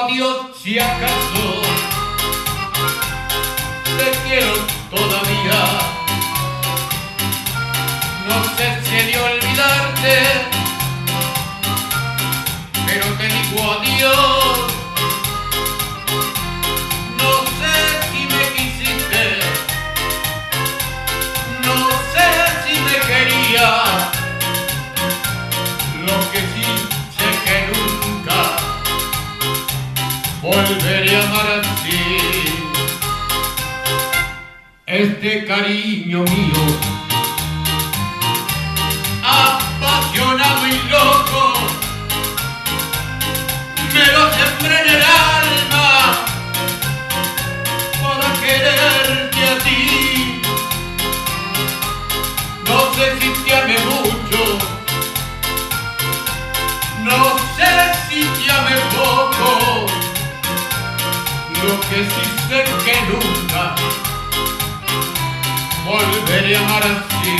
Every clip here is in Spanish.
adiós si acaso te quiero todavía. No sé si he de olvidarte, pero te digo adiós. No sé si me quisiste, no sé si me querías. Lo que sí sé que nunca volveré a amar así. Este cariño mío, apasionado y loco, me lo sembré en el alma para quererte a ti. No sé si te amé mucho, no sé si te amé poco. Lo que sí sé que nunca volveré a amar así.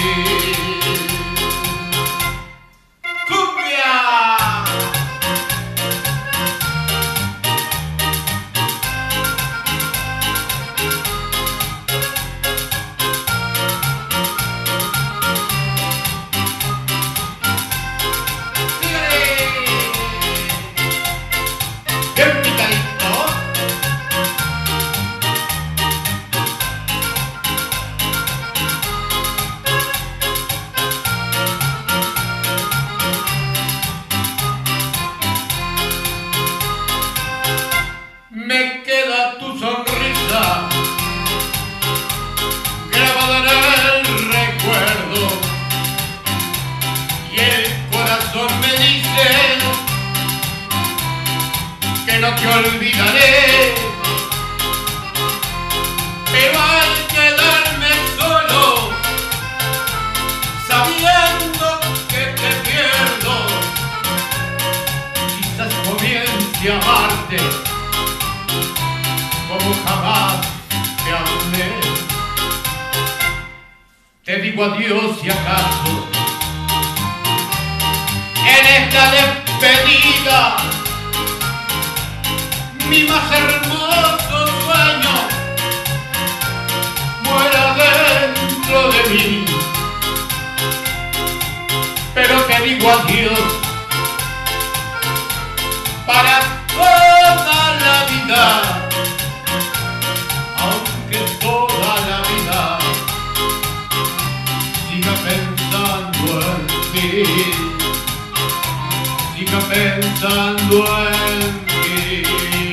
Me queda tu sonrisa grabada en el recuerdo y el corazón me dice que no te olvidaré, pero al quedarme solo sabiendo que te pierdo, quizás comience a amarte como jamás te amé. Te digo adiós si acaso en esta despedida mi más hermoso sueño muera dentro de mí. Pero te digo adiós para toda la vida. Aunque toda la vida siga pensando en ti, siga pensando en ti.